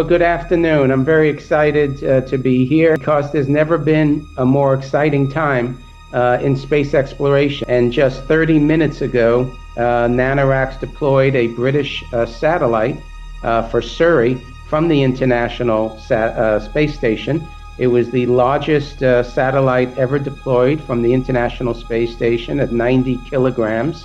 Good afternoon. I'm very excited to be here because there's never been a more exciting time in space exploration. And just 30 minutes ago, NanoRacks deployed a British satellite for Surrey from the International Space Station. It was the largest satellite ever deployed from the International Space Station at 90 kilograms,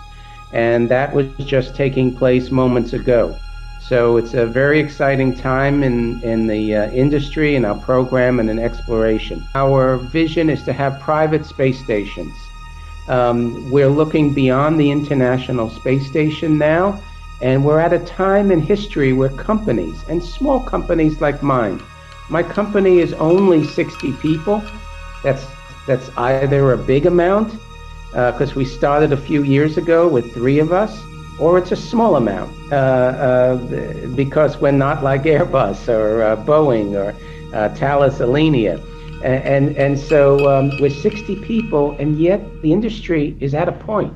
and that was just taking place moments ago. So it's a very exciting time in the industry, in our program, and in exploration. Our vision is to have private space stations. We're looking beyond the International Space Station now, and we're at a time in history where companies, and small companies like mine, my company is only 60 people. That's either a big amount, because we started a few years ago with 3 of us, or it's a small amount because we're not like Airbus or Boeing or Thales Alenia. And so we're 60 people, and yet the industry is at a point,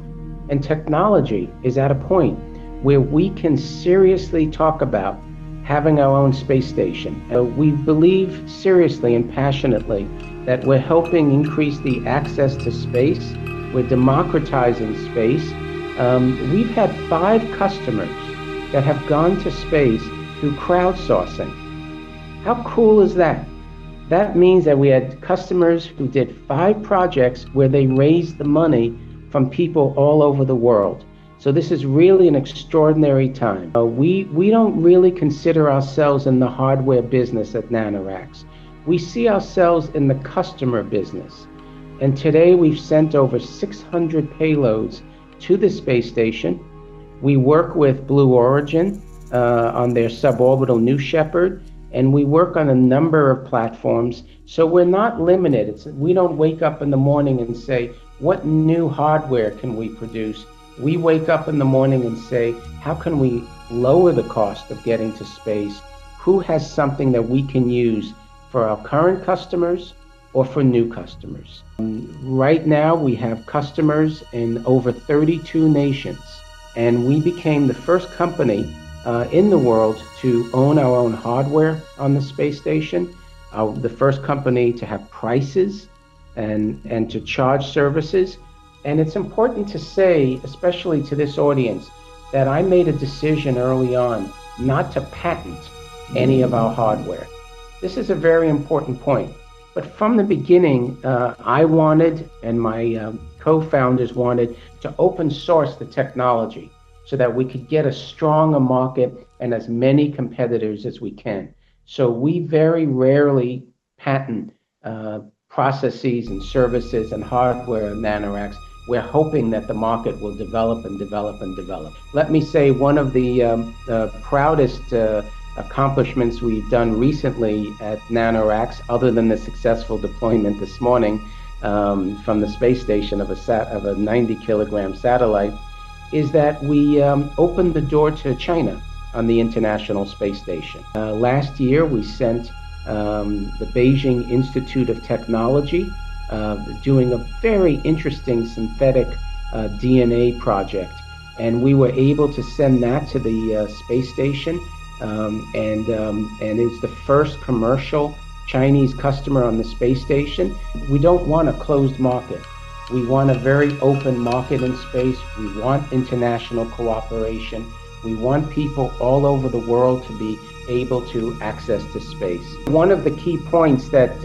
and technology is at a point where we can seriously talk about having our own space station. We believe seriously and passionately that we're helping increase the access to space. We're democratizing space. We've had 5 customers that have gone to space through crowdsourcing. How cool is that? That means that we had customers who did 5 projects where they raised the money from people all over the world. So this is really an extraordinary time. We don't really consider ourselves in the hardware business at NanoRacks. We see ourselves in the customer business. And today we've sent over 600 payloads to the space station. We work with Blue Origin on their suborbital New Shepard, and we work on a number of platforms. So we're not limited. We don't wake up in the morning and say, what new hardware can we produce? We wake up in the morning and say, how can we lower the cost of getting to space? Who has something that we can use for our current customers or for new customers? Right now, we have customers in over 32 nations, and we became the first company in the world to own our own hardware on the space station, the first company to have prices and to charge services. And it's important to say, especially to this audience, that I made a decision early on not to patent any of our hardware. This is a very important point. But from the beginning, I wanted, and my co-founders wanted, to open source the technology so that we could get as strong a market and as many competitors as we can. So we very rarely patent processes and services and hardware at NanoRacks. We're hoping that the market will develop and develop and develop. Let me say one of the proudest accomplishments we've done recently at NanoRacks, other than the successful deployment this morning from the space station of a 90 kilogram satellite, is that we opened the door to China on the International Space Station. Last year we sent the Beijing Institute of Technology doing a very interesting synthetic DNA project, and we were able to send that to the space station. And it's the first commercial Chinese customer on the space station. We don't want a closed market. We want a very open market in space. We want international cooperation. We want people all over the world to be able to access to space. One of the key points that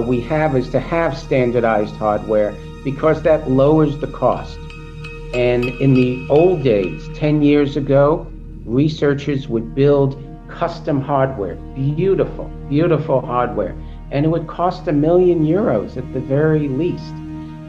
we have is to have standardized hardware, because that lowers the cost. And in the old days, 10 years ago, researchers would build custom hardware, beautiful, beautiful hardware, and it would cost €1 million at the very least.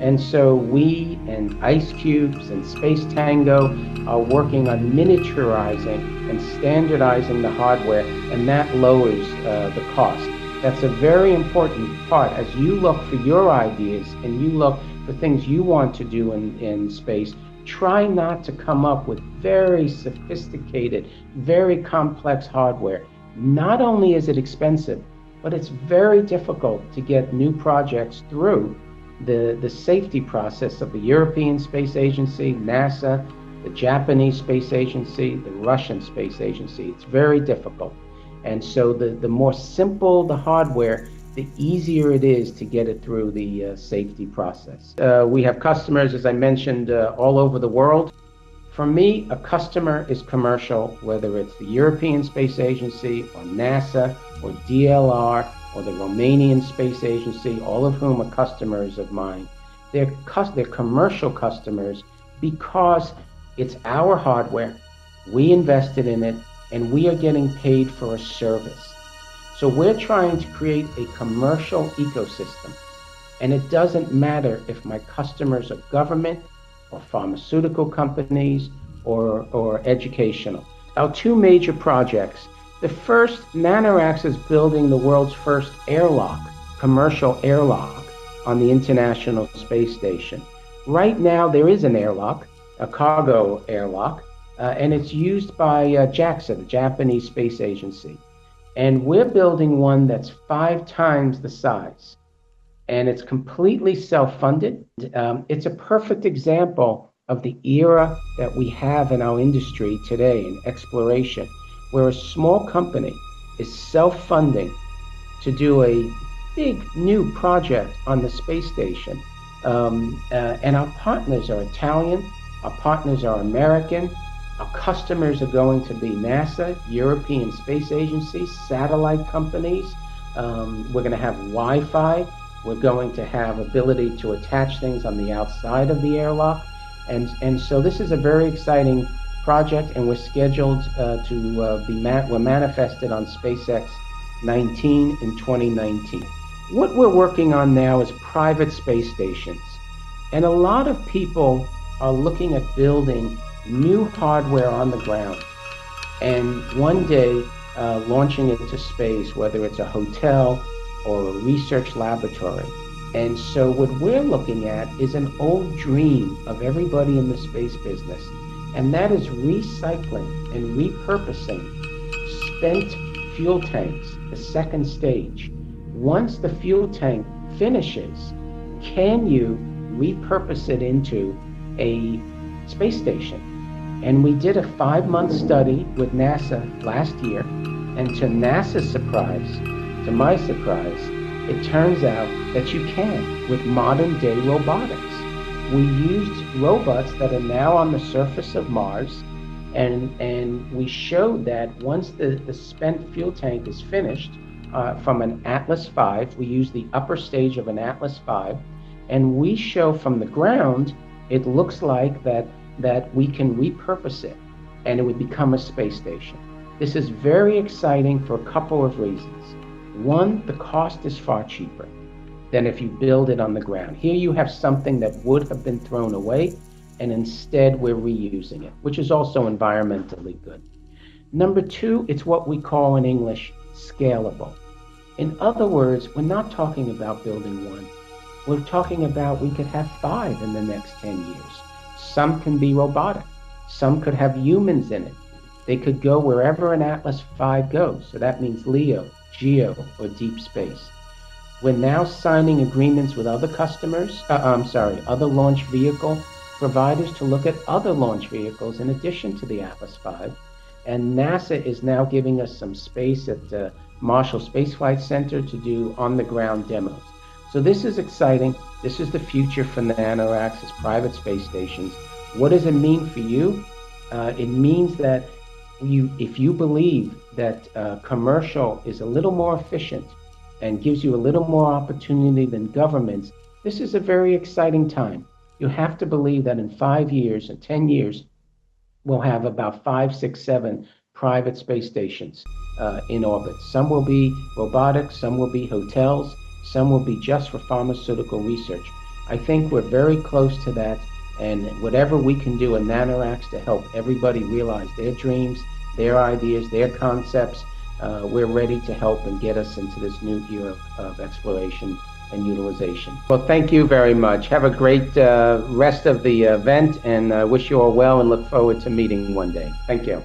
And so we and Ice Cubes and Space Tango are working on miniaturizing and standardizing the hardware, and that lowers the cost. That's a very important part as you look for your ideas and you look for things you want to do in space. Try not to come up with very sophisticated, very complex hardware. Not only is it expensive, but it's very difficult to get new projects through the safety process of the European Space Agency, NASA, the Japanese Space Agency, the Russian Space Agency. It's very difficult. And so the more simple the hardware, the easier it is to get it through the safety process. We have customers, as I mentioned, all over the world. For me, a customer is commercial, whether it's the European Space Agency or NASA or DLR or the Romanian Space Agency, all of whom are customers of mine. They're commercial customers because it's our hardware, we invested in it, and we are getting paid for a service. So we're trying to create a commercial ecosystem. And it doesn't matter if my customers are government or pharmaceutical companies or educational. Our two major projects. The first, NanoRacks is building the world's first airlock, commercial airlock on the International Space Station. Right now there is an airlock, a cargo airlock, and it's used by JAXA, the Japanese Space Agency. And we're building one that's 5 times the size. And it's completely self-funded. It's a perfect example of the era that we have in our industry today in exploration, where a small company is self-funding to do a big new project on the space station. And our partners are Italian, our partners are American, our customers are going to be NASA, European Space Agency, satellite companies. We're going to have Wi-Fi. We're going to have ability to attach things on the outside of the airlock. And so this is a very exciting project, and we're scheduled we're manifested on SpaceX 19 in 2019. What we're working on now is private space stations. And a lot of people are looking at building new hardware on the ground and one day launching it to space, whether it's a hotel or a research laboratory. And so what we're looking at is an old dream of everybody in the space business, and that is recycling and repurposing spent fuel tanks, the second stage. Once the fuel tank finishes, can you repurpose it into a space station? And we did a 5-month study with NASA last year, and to NASA's surprise, to my surprise, it turns out that you can with modern day robotics. We used robots that are now on the surface of Mars, and we showed that once the spent fuel tank is finished from an Atlas V, we use the upper stage of an Atlas V, and we show from the ground, it looks like that we can repurpose it and it would become a space station. This is very exciting for a couple of reasons. One, the cost is far cheaper than if you build it on the ground. Here you have something that would have been thrown away, and instead we're reusing it, which is also environmentally good. Number two, it's what we call in English scalable. In other words, we're not talking about building one. We're talking about we could have 5 in the next 10 years. Some can be robotic. Some could have humans in it. They could go wherever an Atlas V goes. So that means LEO, GEO, or deep space. We're now signing agreements with other customers, other launch vehicle providers to look at other launch vehicles in addition to the Atlas V. And NASA is now giving us some space at the Marshall Space Flight Center to do on-the-ground demos. So this is exciting. This is the future for NanoRacks as private space stations. What does it mean for you? It means that if you believe that commercial is a little more efficient and gives you a little more opportunity than governments, this is a very exciting time. You have to believe that in 5 years and 10 years, we'll have about 5, 6, 7 private space stations in orbit. Some will be robotics, some will be hotels, some will be just for pharmaceutical research. I think we're very close to that, and whatever we can do in NanoRacks to help everybody realize their dreams, their ideas, their concepts, we're ready to help and get us into this new era of exploration and utilization. Well, thank you very much. Have a great rest of the event, and wish you all well and look forward to meeting one day. Thank you.